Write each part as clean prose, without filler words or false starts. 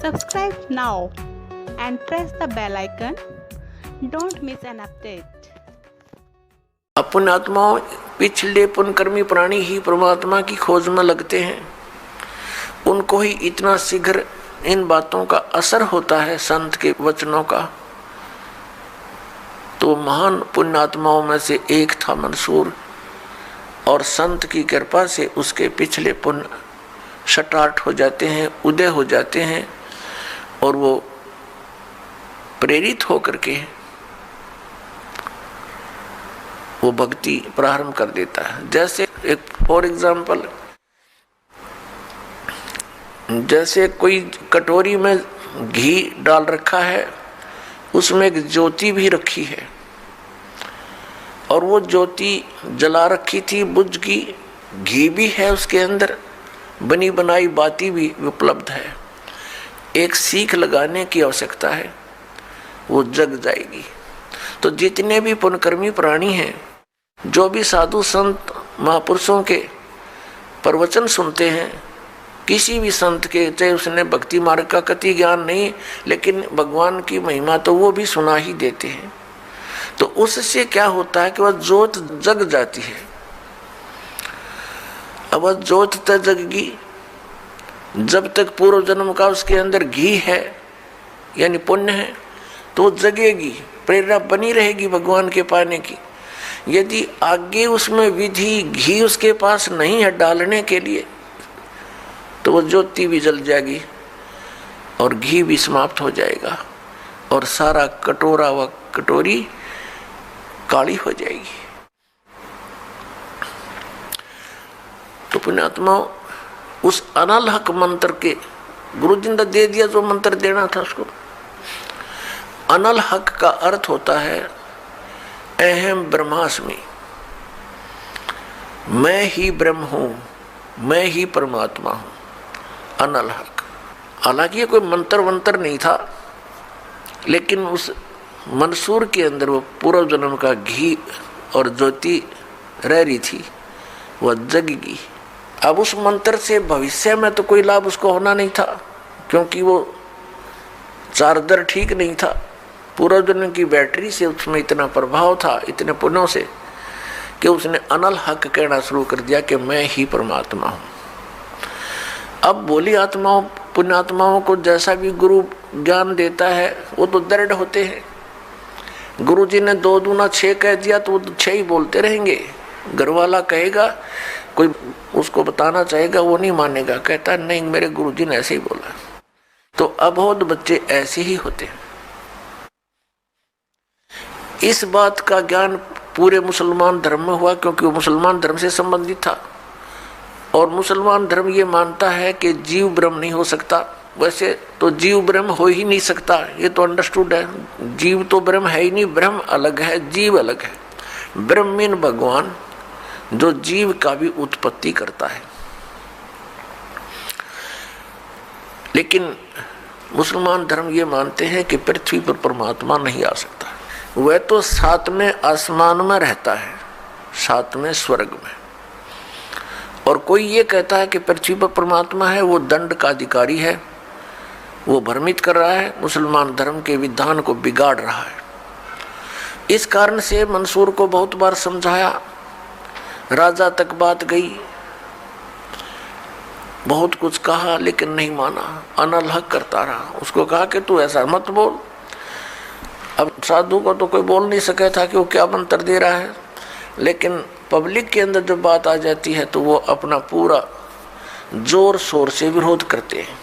Subscribe now and press the bell icon. Don't miss an update. अपन आत्माओं पिछले पुण्यकर्मी प्राणी ही परमात्मा की खोज में लगते हैं। उनको ही इतना शीघ्र इन बातों का असर होता है संत के वचनों का। तो महान पुण्यात्माओं में से एक था मंसूर, और संत की कृपा से उसके पिछले पुण्य स्टार्ट हो जाते हैं, उदय हो जाते हैं, और वो प्रेरित होकर के वो भक्ति प्रारंभ कर देता है। जैसे एक फॉर एग्जाम्पल, जैसे कोई कटोरी में घी डाल रखा है, उसमें एक ज्योति भी रखी है, और वो ज्योति जला रखी थी, बुझ गई, घी भी है उसके अंदर, बनी बनाई बाती भी उपलब्ध है। एक सीख लगाने की आवश्यकता है, वो जग जाएगी। तो जितने भी पुण्यकर्मी प्राणी हैं, जो भी साधु संत महापुरुषों के प्रवचन सुनते हैं, किसी भी संत के, चाहे उसने भक्ति मार्ग का कति ज्ञान नहीं, लेकिन भगवान की महिमा तो वो भी सुना ही देते हैं। तो उससे क्या होता है कि वह ज्योत जग जाती है। अब वह ज्योत तक जगगी, जब तक पूर्व जन्म का उसके अंदर घी है यानी पुण्य है, तो जगेगी, प्रेरणा बनी रहेगी भगवान के पाने की। यदि आगे उसमें विधि घी उसके पास नहीं है डालने के लिए, तो वो ज्योति भी जल जाएगी और घी भी समाप्त हो जाएगा, और सारा कटोरा व कटोरी काली हो जाएगी। तो पुण्यात्माओं, उस अनलहक मंत्र के गुरु जी ने दे दिया, जो मंत्र देना था उसको। अनलहक का अर्थ होता है अहम ब्रह्मास्मि, मैं ही ब्रह्म हूं, मैं ही परमात्मा हूं। अनलहक, हालांकि ये कोई मंत्र वंत्र नहीं था, लेकिन उस मंसूर के अंदर वो पूर्व जन्म का घी और ज्योति रह रही थी, वह जगेगी। अब उस मंत्र से भविष्य में तो कोई लाभ उसको होना नहीं था, क्योंकि वो चार्जर ठीक नहीं था। पूर्व जन्म की बैटरी से उसमें इतना प्रभाव था, इतने पुण्यों से, कि उसने अनल हक कहना शुरू कर दिया कि मैं ही परमात्मा हूँ। अब बोली आत्माओं, पुण्यात्माओं को जैसा भी गुरु ज्ञान देता है, वो तो दृढ़ होते हैं। गुरु जी ने 2 दूना 6 कह दिया, तो वो 6 ही बोलते रहेंगे। घर वाला कहेगा, कोई उसको बताना चाहेगा, वो नहीं मानेगा, कहता नहीं मेरे गुरु जी ने ऐसे ही बोला। तो अबोध बच्चे ऐसे ही होते हैं। इस बात का ज्ञान पूरे मुसलमान धर्म में हुआ, क्योंकि वो मुसलमान धर्म से संबंधित था, और मुसलमान धर्म ये मानता है कि जीव ब्रह्म नहीं हो सकता। वैसे तो जीव ब्रह्म हो ही नहीं सकता, ये तो अंडरस्टूड है। जीव तो ब्रह्म है ही नहीं, ब्रह्म अलग है, जीव अलग है। ब्रह्म मीन भगवान, जो जीव का भी उत्पत्ति करता है। लेकिन मुसलमान धर्म ये मानते हैं कि पृथ्वी पर परमात्मा नहीं आ सकता। वह तो 7वें आसमान में रहता है, 7वें स्वर्ग में। और कोई ये कहता है कि पृथ्वी पर परमात्मा है, वो दंड का अधिकारी है, वो भ्रमित कर रहा है, मुसलमान धर्म के विधान को बिगाड़ रहा है। इस कारण से मंसूर को बहुत बार समझाया, राजा तक बात गई, बहुत कुछ कहा, लेकिन नहीं माना, अनलहक करता रहा। उसको कहा कि तू ऐसा मत बोल। अब साधु को तो कोई बोल नहीं सका था कि वो क्या मंत्र दे रहा है, लेकिन पब्लिक के अंदर जब बात आ जाती है, तो वो अपना पूरा जोर शोर से विरोध करते हैं।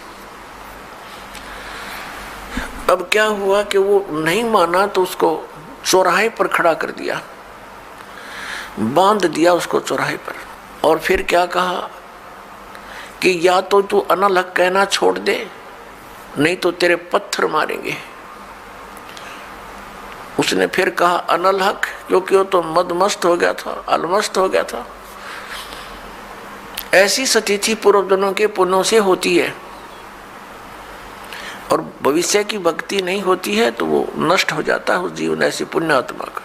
अब क्या हुआ कि वो नहीं माना, तो उसको चौराहे पर खड़ा कर दिया, बांध दिया उसको चौराहे पर। और फिर क्या कहा कि या तो तू अनलहक कहना छोड़ दे, नहीं तो तेरे पत्थर मारेंगे। उसने फिर कहा अनलहक, क्योंकि वो तो मदमस्त हो गया था, अलमस्त हो गया था। ऐसी स्थिति पूर्व जन्मों के पुण्यों से होती है, और भविष्य की भक्ति नहीं होती है तो वो नष्ट हो जाता है उस जीवन ऐसी पुण्यात्मा का।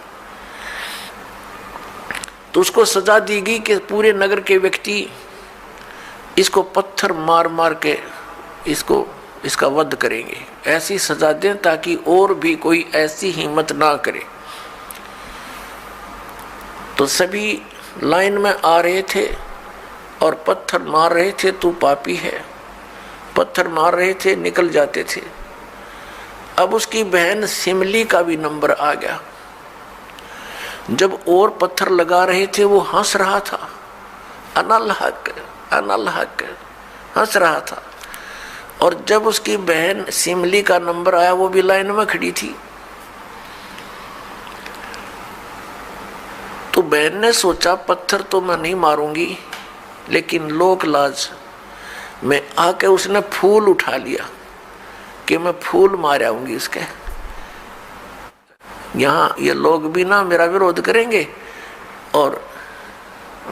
तो उसको सजा दी गई कि पूरे नगर के व्यक्ति इसको पत्थर मार मार के इसको इसका वध करेंगे, ऐसी सजा दें ताकि और भी कोई ऐसी हिम्मत ना करे। तो सभी लाइन में आ रहे थे और पत्थर मार रहे थे, तू पापी है, पत्थर मार रहे थे, निकल जाते थे। अब उसकी बहन सिमली का भी नंबर आ गया। जब और पत्थर लगा रहे थे वो हंस रहा था, अनल हक हंस रहा था। और जब उसकी बहन सिमली का नंबर आया वो भी लाइन में खड़ी थी। तो बहन ने सोचा पत्थर तो मैं नहीं मारूंगी, लेकिन लोक लाज में आके उसने फूल उठा लिया कि मैं फूल मार आऊंगी उसके। यहाँ ये लोग भी ना मेरा विरोध करेंगे और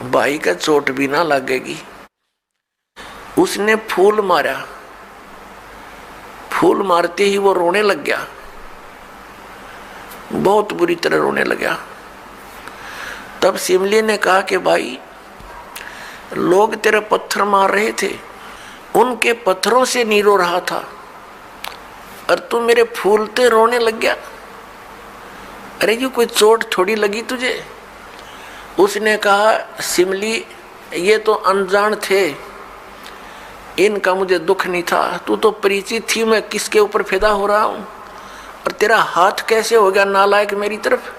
भाई का चोट भी ना लगेगी। उसने फूल मारा, फूल मारते ही वो रोने लग गया, बहुत बुरी तरह रोने लगा। तब सिमली ने कहा कि भाई लोग तेरे पत्थर मार रहे थे, उनके पत्थरों से नहीं रो रहा था और तू मेरे फूलते रोने लग गया। अरे ये कोई चोट थोड़ी लगी तुझे? उसने कहा सिमली ये तो अनजान थे, इनका मुझे दुख नहीं था, तू तो परिचित थी मैं किसके ऊपर फिदा हो रहा हूँ। और तेरा हाथ कैसे हो गया नालायक मेरी तरफ?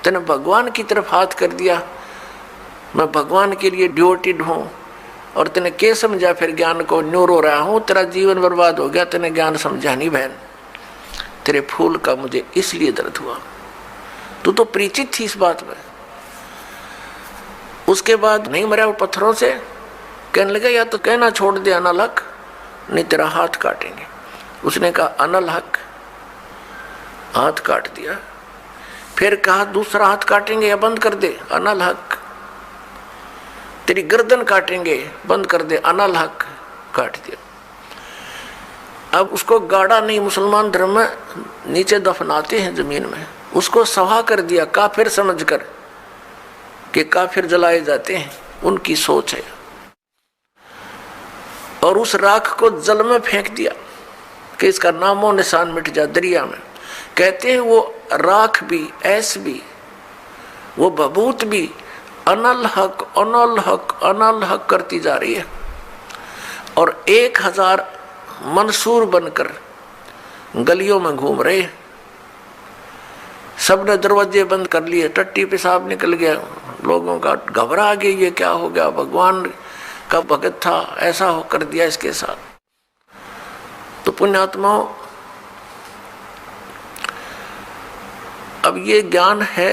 तूने भगवान की तरफ हाथ कर दिया, मैं भगवान के लिए ड्यूटीड हूँ और तूने क्या समझा फिर ज्ञान को? न्यू रो रहा हूँ, तेरा जीवन बर्बाद हो गया, तूने ज्ञान समझा नहीं बहन, तेरे फूल का मुझे इसलिए दर्द हुआ। तू तो परिचित थी इस बात में। उसके बाद नहीं मरा वो पत्थरों से, कहने लगा या तो कहना छोड़ दे अनल हक, नहीं तेरा हाथ काटेंगे। उसने कहा अनल हक, हाथ काट दिया। फिर कहा दूसरा हाथ काटेंगे या बंद कर दे, अनल हक। तेरी गर्दन काटेंगे, बंद कर दे, अनल हक, काट दिया। अब उसको गाड़ा नहीं, मुसलमान धर्म में नीचे दफनाते हैं जमीन में, उसको सवा कर दिया काफिर समझकर कि काफिर जलाए जाते हैं, उनकी सोच है। और उस राख को जल में फेंक दिया कि इसका नामो निशान मिट जा दरिया में। कहते हैं वो राख भी, ऐस भी, वो बबूत भी अनल हक अनल हक अनल हक करती जा रही है। और 1000 मंसूर बनकर गलियों में घूम रहे हैं। सबने दरवाजे बंद कर लिए, टट्टी पेशाब निकल गया, लोगों का घबरा गया, ये क्या हो गया, भगवान का भगत था, ऐसा हो कर दिया इसके साथ। तो पुण्यात्माओं, अब ये ज्ञान है,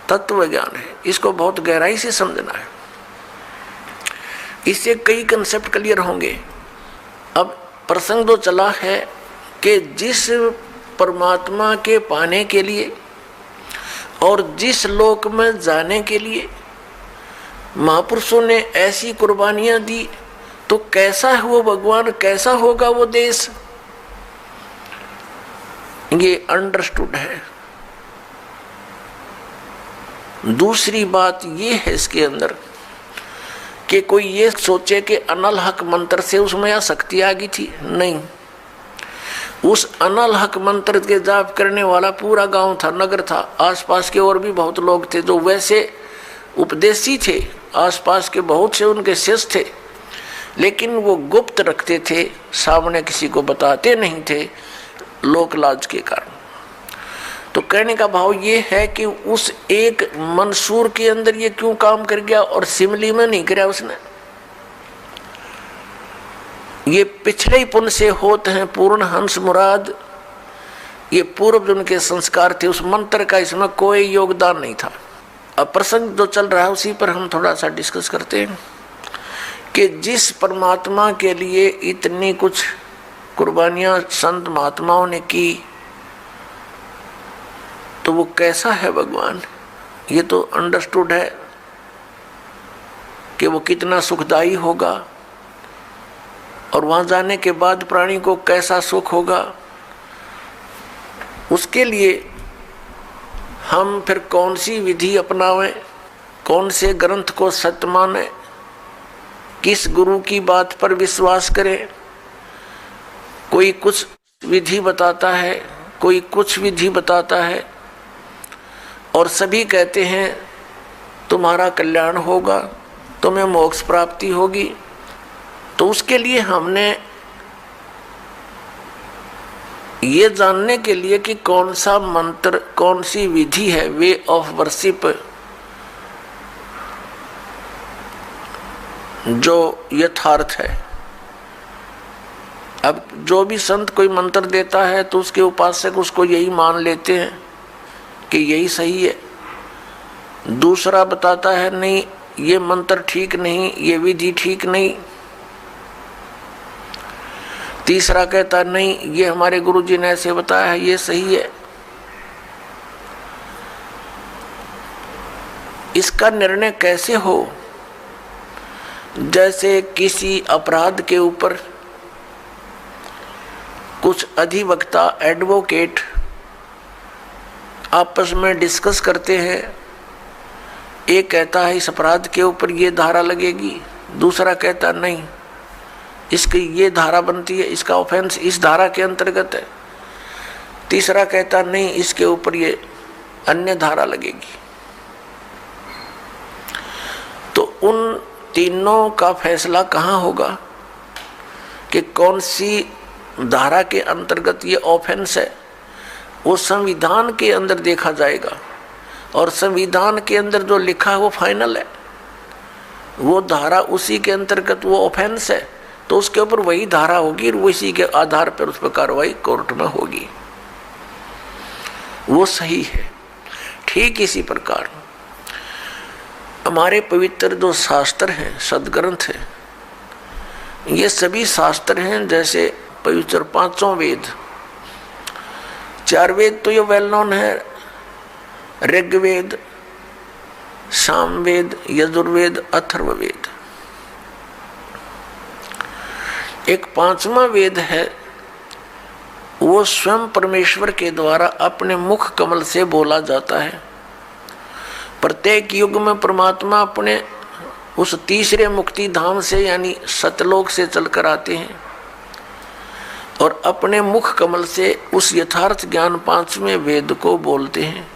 तत्व ज्ञान है, इसको बहुत गहराई से समझना है। इससे कई कंसेप्ट क्लियर होंगे। अब प्रसंग तो चला है कि जिस परमात्मा के पाने के लिए और जिस लोक में जाने के लिए महापुरुषों ने ऐसी कुर्बानियां दी, तो कैसा है वो भगवान, कैसा होगा वो देश, ये अंडरस्टूड है। दूसरी बात ये है इसके अंदर कि कोई ये सोचे कि अनल हक मंत्र से उसमें या शक्ति आ गई थी, नहीं। उस अनल हक मंत्र के जाप करने वाला पूरा गांव था, नगर था, आसपास के और भी बहुत लोग थे जो वैसे उपदेशी थे, आसपास के बहुत से उनके शिष्य थे, लेकिन वो गुप्त रखते थे, सामने किसी को बताते नहीं थे, लोक लाज के कारण। तो कहने का भाव ये है कि उस एक मंसूर के अंदर ये क्यों काम कर गया और सिमली में नहीं कराया उसने। ये पिछले ही पुण्य से होते हैं पूर्ण हंस मुराद, ये पूर्व जन्म के संस्कार थे, उस मंत्र का इसमें कोई योगदान नहीं था। अब प्रसंग जो चल रहा है उसी पर हम थोड़ा सा डिस्कस करते हैं कि जिस परमात्मा के लिए इतनी कुछ कुर्बानियां संत महात्माओं ने की, तो वो कैसा है भगवान, ये तो अंडरस्टूड है कि वो कितना सुखदायी होगा और वहां जाने के बाद प्राणी को कैसा सुख होगा। उसके लिए हम फिर कौन सी विधि अपनावें, कौन से ग्रंथ को सत्य माने, किस गुरु की बात पर विश्वास करें, कोई कुछ विधि बताता है, कोई कुछ विधि बताता है, और सभी कहते हैं तुम्हारा कल्याण होगा, तुम्हें मोक्ष प्राप्ति होगी। तो उसके लिए हमने ये जानने के लिए कि कौन सा मंत्र, कौन सी विधि है वे ऑफ वर्शिप जो यथार्थ है। अब जो भी संत कोई मंत्र देता है तो उसके उपासक उसको यही मान लेते हैं कि यही सही है। दूसरा बताता है नहीं ये मंत्र ठीक नहीं, ये विधि ठीक नहीं। तीसरा कहता नहीं ये हमारे गुरुजी ने ऐसे बताया है, ये सही है। इसका निर्णय कैसे हो? जैसे किसी अपराध के ऊपर कुछ अधिवक्ता, एडवोकेट आपस में डिस्कस करते हैं। एक कहता है इस अपराध के ऊपर ये धारा लगेगी, दूसरा कहता नहीं इसकी ये धारा बनती है, इसका ऑफेंस इस धारा के अंतर्गत है, तीसरा कहता नहीं इसके ऊपर ये अन्य धारा लगेगी। तो उन तीनों का फैसला कहाँ होगा कि कौन सी धारा के अंतर्गत ये ऑफेंस है? वो संविधान के अंदर देखा जाएगा, और संविधान के अंदर जो लिखा है वो फाइनल है। वो धारा उसी के अंतर्गत वो ऑफेंस है, तो उसके ऊपर वही धारा होगी और उसी के आधार पर उस पर कार्रवाई कोर्ट में होगी। वो सही है। ठीक इसी प्रकार हमारे पवित्र जो शास्त्र हैं, सदग्रंथ हैं, ये सभी शास्त्र हैं जैसे पवित्र पांचों वेद। चार वेद तो ये वेल नोन है, ऋग्वेद, सामवेद, यजुर्वेद, अथर्ववेद। एक पांचवा वेद है, वो स्वयं परमेश्वर के द्वारा अपने मुख कमल से बोला जाता है। प्रत्येक युग में परमात्मा अपने उस तीसरे मुक्ति धाम से यानी सतलोक से चलकर आते हैं और अपने मुख कमल से उस यथार्थ ज्ञान पांचवें वेद को बोलते हैं।